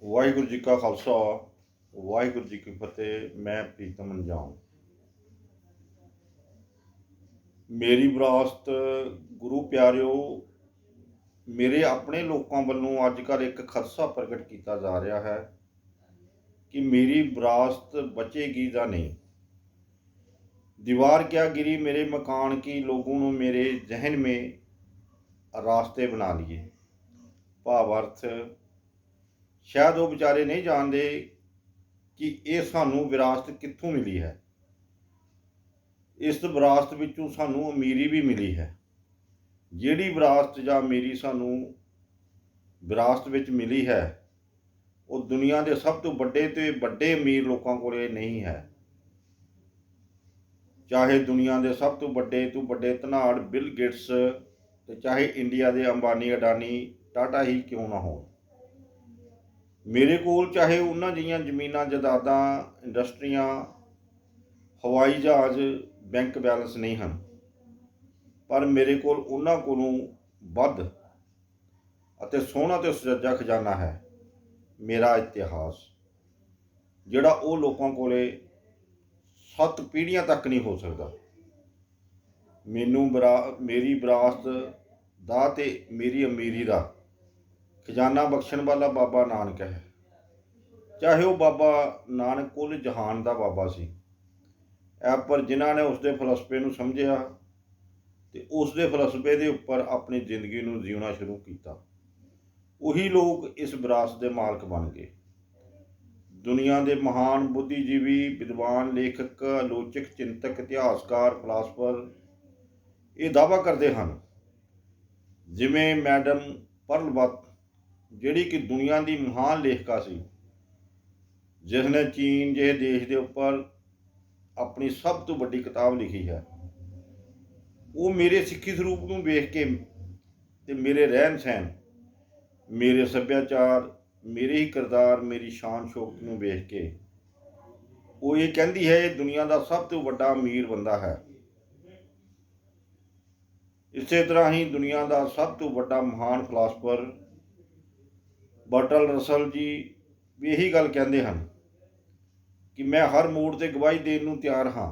ਵਾਹਿਗੁਰੂ ਜੀ ਕਾ ਖਾਲਸਾ ਵਾਹਿਗੁਰੂ ਜੀ ਕੀ ਫਤਿਹ। ਮੈਂ ਪ੍ਰੀਤਮ ਅੰਜਾਮ। ਮੇਰੀ ਵਿਰਾਸਤ ਗੁਰੂ ਪਿਆਰਿਓ, ਮੇਰੇ ਆਪਣੇ ਲੋਕਾਂ ਵੱਲੋਂ ਅੱਜ ਕੱਲ੍ਹ ਇੱਕ ਖਦਸ਼ਾ ਪ੍ਰਗਟ ਕੀਤਾ ਜਾ ਰਿਹਾ ਹੈ कि मेरी विरासत बचेगी या नहीं। दीवार क्या गिरी मेरे मकान की, लोगों ने मेरे जहन में रास्ते बना लिए। भावार्थ, शायद वो बेचारे नहीं जानते कि ये सानू विरासत कित्थों मिली है। इस विरासत विचों सानू अमीरी भी मिली है। जिहड़ी विरासत जां अमीरी सानू विरासत विच मिली है वो दुनिया के सब तो बड़े तो बड़े अमीर लोगों को नहीं है। चाहे दुनिया के सब तो बड़े धनाड़ बिल गेट्स ते चाहे इंडिया के अंबानी अडानी टाटा ही क्यों ना हो, मेरे कोल चाहे उन्हां जिहियां जमीनां जायदादां इंडस्ट्रियां हवाई जहाज़ बैंक बैलेंस नहीं हैं, पर मेरे कोल उन्हां कोलों वध अते सोहना ते सुचज्जा खजाना है। मेरा इतिहास जिहड़ा वो लोगों को 7 पीढ़ियां तक नहीं हो सकता। मैनू मेरी विरासत दा ते मेरी अमीरी दा खजाना बख्शण वाला बाबा नानक है। चाहे वो बाबा नानक कुल जहान का बाबा सी, पर जिन्हां ने उसके फलसफे नूं समझिया ते उसके फलसफे के उपर अपनी जिंदगी नूं जीना शुरू किया, उही लोग इस विरासत के मालक बन गए। दुनिया के महान बुद्धिजीवी, विद्वान, लेखक, आलोचक, चिंतक, इतिहासकार, फिलासफर ये दावा करते हैं जिमें मैडम पर्लवत जिहड़ी कि दुनिया की महान लेखिका सी, जिसने चीन जिहे देश के उपर अपनी सब तो बड़ी किताब लिखी है। वो मेरे सिक्खी स्वरूप को वेख के ते मेरे रहन सहन, मेरे सभ्याचार, मेरे ही किरदार, मेरी शान शौकत नूं वेख के वो ये कहती है ये दुनिया का सब तो बड़ा अमीर बंदा है। इस तरह ही दुनिया का सब तो बड़ा महान फिलासफर बर्टल रसल जी भी यही गल कहते हैं कि मैं हर मोड़ से गवाही देने नूं तैयार हाँ,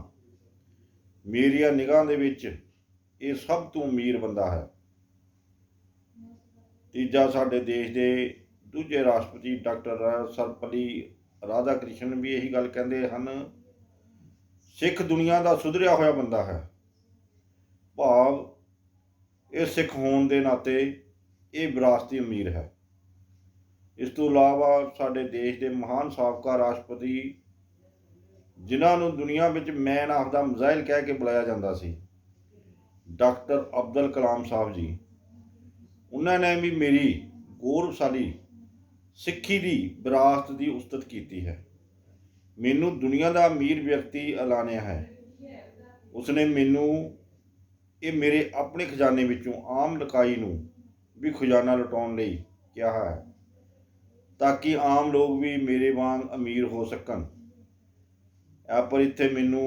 मेरिया निगाह दे विच ये सब तो अमीर बंदा है। तीजा साडे देश के दूजे राष्ट्रपति डॉक्टर सर्वपल्ली राधा कृष्ण भी यही गल कहते हैं, सिख दुनिया का सुधरिया होया बंदा है। भाव ये सिख होने के नाते ये विरासती अमीर है। इस तो इलावा साडे देश के महान साबका राष्ट्रपति जिन्होंने दुनिया में मैन ऑफ द मिसाइल कह के बुलाया जाता सी, डॉक्टर अब्दुल कलाम साहब जी, उन्होंने भी मेरी गौरवशाली सिक्खी की विरासत की उस्तत की है। मैनू दुनिया का अमीर व्यक्ति ऐलानिया है। उसने मैनू ये मेरे अपने खजाने विचों आम लकाई नूं भी खजाना लुटाउण लई कहा है, ताकि आम लोग भी मेरे वांग अमीर हो सकन। पर इत्थे मैनू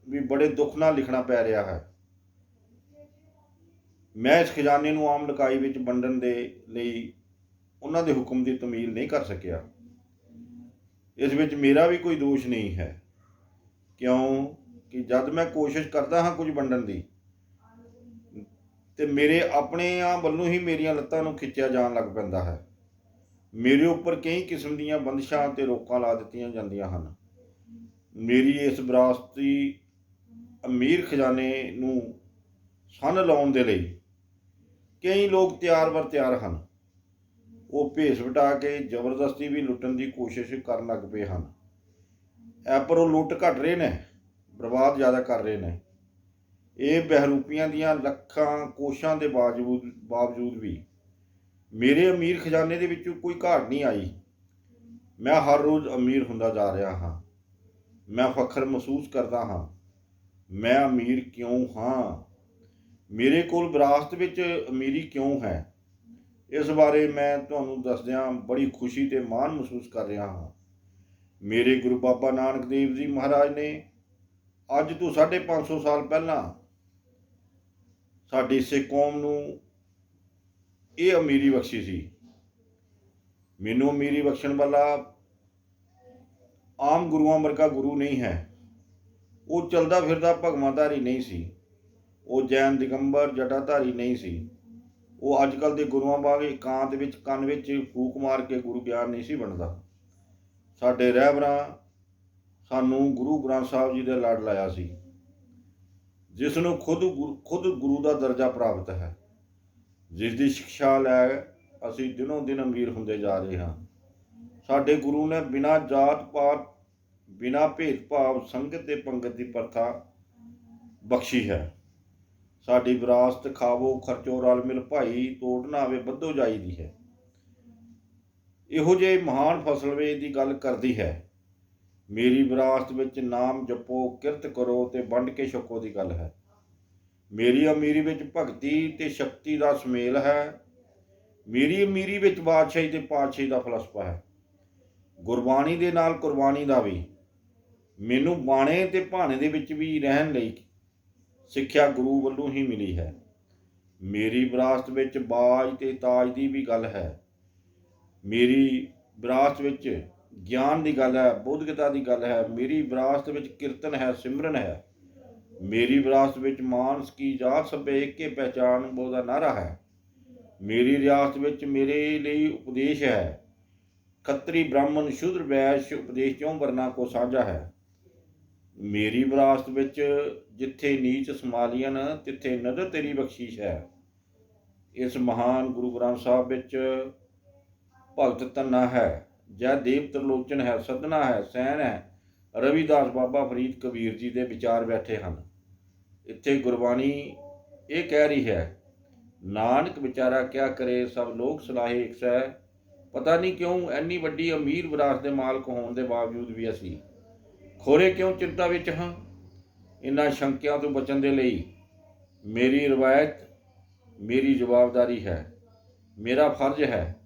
भी बड़े दुख नाल लिखना पै रहा है। मैं इस खजाने नूं आम लकाई विच वंडण दे लई उन्हां दे हुक्म की तमील नहीं कर सकिया। इस विच मेरा भी कोई दोष नहीं है, क्यों कि जब मैं कोशिश करता हाँ कुछ वंडण की ते मेरे अपने वल्लों ही मेरिया लत्तां नूं खिंचिया जान लग पैंदा है। मेरे उपर कई किस्म दीयां बंदिशां ते रोकां ला दित्तियां जांदियां हन। मेरी इस विरासती अमीर खजाने नूं संन लाउण दे लई कई लोग तैयार बर तैयार हैं। वो भेस वटा के जबरदस्ती भी लुटन की कोशिश कर लग पे हैं, पर वो लुट घट रहे ने, बर्बाद ज़्यादा कर रहे हैं। ये बहरूपियां दियां लखां कोशिशां के बावजूद भी मेरे अमीर खजाने के विचों कोई घाट नहीं आई। मैं हर रोज़ अमीर हुंदा जा रहा हाँ। मैं फखर महसूस करता हाँ। मैं अमीर क्यों हाँ, मेरे कोल विरासत विच अमीरी क्यों है, इस बारे मैं तुहानूं दसदियां बड़ी खुशी ते माण महसूस कर रहा हाँ। मेरे गुरु बाबा नानक देव जी महाराज ने अज तो 550 साल पहला साडी सिख कौम नूं ये अमीरी बख्शी सी। ਮੈਨੂੰ ਅਮੀਰੀ ਬਖਸ਼ਣ ਵਾਲਾ ਆਮ ਗੁਰੂਆਂ ਵਰਗਾ ਗੁਰੂ ਨਹੀਂ ਹੈ। ਉਹ ਚਲਦਾ ਫਿਰਦਾ ਭਗਵਾਧਾਰੀ ਨਹੀਂ ਸੀ। ਉਹ ਜੈਨ ਦਿਗੰਬਰ ਜਟਾਧਾਰੀ ਨਹੀਂ ਸੀ। ਉਹ ਅੱਜ ਕੱਲ੍ਹ ਦੇ ਗੁਰੂਆਂ ਵਾਂਗ ਇਕਾਂਤ ਵਿੱਚ ਕੰਨ ਵਿੱਚ ਫੂਕ ਮਾਰ ਕੇ ਗੁਰੂ ਗਿਆਨ ਨਹੀਂ ਸੀ ਬਣਦਾ। ਸਾਡੇ ਰਹਿਬਰਾਂ ਸਾਨੂੰ ਗੁਰੂ ਗ੍ਰੰਥ ਸਾਹਿਬ ਜੀ ਦੇ ਲੜ ਲਾਇਆ ਸੀ, ਜਿਸ ਨੂੰ ਖੁਦ ਗੁਰੂ ਦਾ ਦਰਜਾ ਪ੍ਰਾਪਤ ਹੈ, ਜਿਸ ਦੀ ਸਿੱਖਿਆ ਲੈ ਅਸੀਂ ਦਿਨੋਂ ਦਿਨ ਅਮੀਰ ਹੁੰਦੇ ਜਾ ਰਹੇ ਹਾਂ। ਸਾਡੇ ਗੁਰੂ ਨੇ ਬਿਨਾਂ ਜਾਤ ਪਾਤ, ਬਿਨਾਂ ਭੇਦਭਾਵ ਸੰਗਤ ਤੇ ਪੰਗਤ ਦੀ ਪ੍ਰਥਾ ਬਖਸ਼ੀ ਹੈ। ਸਾਡੀ ਵਿਰਾਸਤ ਖਾਵੋ ਖਰਚੋ ਰਲ ਮਿਲ ਭਾਈ, ਤੋੜ ਨਾ ਆਵੇ ਵੱਧੋ ਜਾਈਦੀ ਹੈ। ਇਹੋ ਜਿਹੇ ਮਹਾਨ ਫਸਲਵੇ ਦੀ ਗੱਲ ਕਰਦੀ ਹੈ। ਮੇਰੀ ਵਿਰਾਸਤ ਵਿੱਚ ਨਾਮ ਜਪੋ, ਕਿਰਤ ਕਰੋ ਤੇ ਵੰਡ ਕੇ ਛਕੋ ਦੀ ਗੱਲ ਹੈ। ਮੇਰੀ ਅਮੀਰੀ ਵਿੱਚ ਭਗਤੀ ਤੇ ਸ਼ਕਤੀ ਦਾ ਸੁਮੇਲ ਹੈ। ਮੇਰੀ ਅਮੀਰੀ ਵਿੱਚ ਬਾਦਸ਼ਾਹੀ ਤੇ ਪਾਤਸ਼ਾਹੀ ਦਾ ਫਲਸਫਾ ਹੈ। ਗੁਰਬਾਣੀ ਦੇ ਨਾਲ ਕੁਰਬਾਨੀ ਦਾ ਵੀ। ਮੈਨੂੰ ਬਾਣੇ ਤੇ ਭਾਣੇ ਦੇ ਵਿੱਚ ਵੀ ਰਹਿਣ ਲਈ ਸਿੱਖਿਆ ਗੁਰੂ ਵੱਲੋਂ ਹੀ ਮਿਲੀ ਹੈ। ਮੇਰੀ ਵਿਰਾਸਤ ਵਿੱਚ ਬਾਜ ਤੇ ਤਾਜ ਦੀ ਵੀ ਗੱਲ ਹੈ। ਮੇਰੀ ਵਿਰਾਸਤ ਵਿੱਚ ਗਿਆਨ ਦੀ ਗੱਲ ਹੈ, ਬੌਧਿਕਤਾ ਦੀ ਗੱਲ ਹੈ। ਮੇਰੀ ਵਿਰਾਸਤ ਵਿੱਚ ਕੀਰਤਨ ਹੈ, ਸਿਮਰਨ ਹੈ। ਮੇਰੀ ਵਿਰਾਸਤ ਵਿੱਚ ਮਾਨਸ ਕੀ ਜਾਤ ਸਭੇ ਏਕੇ ਪਹਿਚਾਨ ਦਾ ਨਾਰਾ ਹੈ। ਮੇਰੀ ਰਿਆਸਤ ਵਿੱਚ ਮੇਰੇ ਲਈ ਉਪਦੇਸ਼ ਹੈ। ਖੱਤਰੀ ਬ੍ਰਾਹਮਣ ਸ਼ੂਦਰ ਵੈਸ਼ ਉਪਦੇਸ਼ ਚੋਂ ਵਰਨਾ ਕੋ ਸਾਂਝਾ ਹੈ। ਮੇਰੀ ਵਿਰਾਸਤ ਵਿੱਚ ਜਿੱਥੇ ਨੀਚ ਸਮਾਲੀਅਨ ਤਿੱਥੇ ਨਦਰ ਤੇਰੀ ਬਖਸ਼ੀਸ਼ ਹੈ। ਇਸ ਮਹਾਨ ਗੁਰੂ ਗ੍ਰੰਥ ਸਾਹਿਬ ਵਿੱਚ ਭਗਤ ਧੰਨਾ ਹੈ, ਜੈ ਦੇਵ ਤਰਲੋਚਨ ਹੈ, ਸਦਨਾ ਹੈ, ਸੈਨ ਹੈ, ਰਵਿਦਾਸ ਬਾਬਾ ਫਰੀਦ ਕਬੀਰ ਜੀ ਦੇ ਵਿਚਾਰ ਬੈਠੇ ਹਨ। ਇੱਥੇ ਗੁਰਬਾਣੀ ਇਹ ਕਹਿ ਰਹੀ ਹੈ, ਨਾਨਕ ਵਿਚਾਰਾ ਕਿਆ ਕਰੇ ਸਭ ਲੋਕ ਸਲਾਹੇ ਇੱਕ ਸੈ। ਪਤਾ ਨਹੀਂ ਕਿਉਂ ਇੰਨੀ ਵੱਡੀ ਅਮੀਰ ਵਿਰਾਸਤ ਦੇ ਮਾਲਕ ਹੋਣ ਦੇ ਬਾਵਜੂਦ ਵੀ ਅਸੀਂ ਖੋਰੇ ਕਿਉਂ ਚਿੰਤਾ ਵਿੱਚ ਹਾਂ। ਇਹਨਾਂ ਸ਼ੰਕਿਆਂ ਤੋਂ ਬਚਣ ਦੇ ਲਈ ਮੇਰੀ ਰਵਾਇਤ, ਮੇਰੀ ਜਵਾਬਦਾਰੀ ਹੈ, ਮੇਰਾ ਫਰਜ਼ ਹੈ।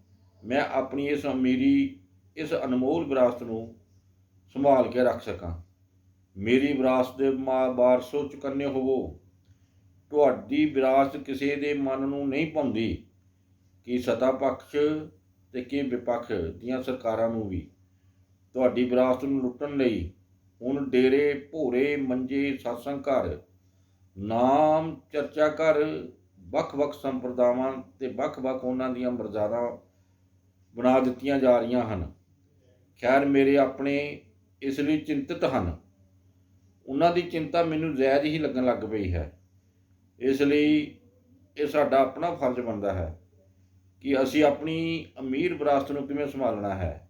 ਮੈਂ ਆਪਣੀ ਇਸ ਅਮੀਰੀ, ਇਸ ਅਨਮੋਲ ਵਿਰਾਸਤ ਨੂੰ ਸੰਭਾਲ ਕੇ ਰੱਖ ਸਕਾਂ। ਮੇਰੀ ਵਿਰਾਸਤ ਦੇ ਵਾਰਸੋ ਚੁਕੰਨੇ ਹੋਵੋ। ਤੁਹਾਡੀ ਵਿਰਾਸਤ ਕਿਸੇ ਦੇ ਮਨ ਨੂੰ ਨਹੀਂ ਭਾਉਂਦੀ ਕਿ ਸੱਤਾ ਪੱਖ ਤੇ ਕਿ ਵਿਪੱਖ ਦੀਆਂ ਸਰਕਾਰਾਂ ਨੂੰ ਵੀ। ਤੁਹਾਡੀ ਵਿਰਾਸਤ ਨੂੰ ਲੁੱਟਣ ਲਈ ਹੁਣ ਡੇਰੇ, ਭੋਰੇ, ਮੰਜੇ, ਸਤਸੰਗ ਘਰ, ਨਾਮ ਚਰਚਾ ਘਰ, ਵੱਖ-ਵੱਖ ਸੰਪਰਦਾਵਾਂ ਤੇ ਵੱਖ-ਵੱਖ ਉਹਨਾਂ ਦੀਆਂ ਮਰਜ਼ਾਦਾਂ ਬਣਾ ਦਿੱਤੀਆਂ ਜਾ ਰਹੀਆਂ ਹਨ। ਖੈਰ, ਮੇਰੇ ਆਪਣੇ ਇਸ ਲਈ ਚਿੰਤਤ ਹਨ। ਉਹਨਾਂ ਦੀ ਚਿੰਤਾ ਮੈਨੂੰ ਜ਼ਾਇਦ ਹੀ ਲੱਗਣ ਲੱਗ ਪਈ ਹੈ। ਇਸ ਲਈ ਇਹ ਸਾਡਾ ਆਪਣਾ ਫਰਜ਼ ਬਣਦਾ ਹੈ ਕਿ ਅਸੀਂ ਆਪਣੀ ਅਮੀਰ ਵਿਰਾਸਤ ਨੂੰ ਕਿਵੇਂ ਸੰਭਾਲਣਾ ਹੈ,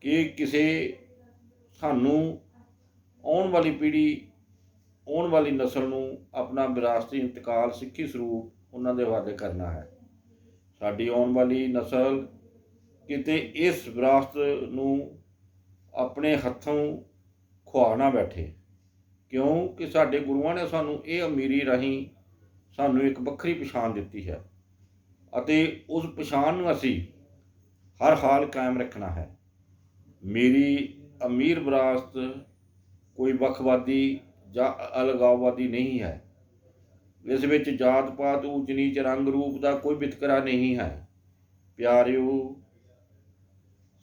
ਕਿ ਕਿਸੇ ਸਾਨੂੰ ਆਉਣ ਵਾਲੀ ਪੀੜ੍ਹੀ, ਆਉਣ ਵਾਲੀ ਨਸਲ ਨੂੰ ਆਪਣਾ ਵਿਰਾਸਤੀ ਇੰਤਕਾਲ ਸਿੱਖੀ ਸਰੂਪ ਉਹਨਾਂ ਦੇ ਹਵਾਲੇ ਕਰਨਾ ਹੈ। ਸਾਡੀ ਆਉਣ ਵਾਲੀ ਨਸਲ ਕਿਤੇ ਇਸ ਵਿਰਾਸਤ ਨੂੰ ਆਪਣੇ ਹੱਥੋਂ ਖੁਆ ਨਾ ਬੈਠੇ, ਕਿਉਂਕਿ ਸਾਡੇ ਗੁਰੂਆਂ ਨੇ ਸਾਨੂੰ ਇਹ ਅਮੀਰੀ ਰਾਹੀਂ ਸਾਨੂੰ ਇੱਕ ਵੱਖਰੀ ਪਛਾਣ ਦਿੱਤੀ ਹੈ ਅਤੇ ਉਸ ਪਛਾਣ ਨੂੰ ਅਸੀਂ ਹਰ ਹਾਲ ਕਾਇਮ ਰੱਖਣਾ ਹੈ। ਮੇਰੀ ਅਮੀਰ ਵਿਰਾਸਤ ਕੋਈ ਵੱਖਵਾਦੀ ਜਾਂ ਅਲਗਾਵਵਾਦੀ ਨਹੀਂ ਹੈ। ਇਸ ਵਿੱਚ ਜਾਤ ਪਾਤ, ਊਚ ਨੀਚ, ਰੰਗ ਰੂਪ ਦਾ ਕੋਈ ਵਿਤਕਰਾ ਨਹੀਂ ਹੈ। ਪਿਆਰਿਓ,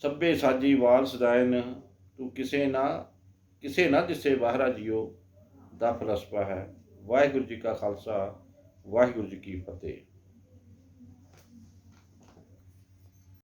ਸਭੇ ਸਾਜੀ ਵਾਲ ਸਦਾਇਨ, ਤੂੰ ਕਿਸੇ ਨਾ ਦਿਸੇ ਬਾਹਰਾ ਜੀਓ ਦਾ ਫਲਸਫਾ ਹੈ। ਵਾਹਿਗੁਰੂ ਜੀ ਕਾ ਖਾਲਸਾ, ਵਾਹਿਗੁਰੂ ਜੀ ਕੀ ਫਤਿਹ।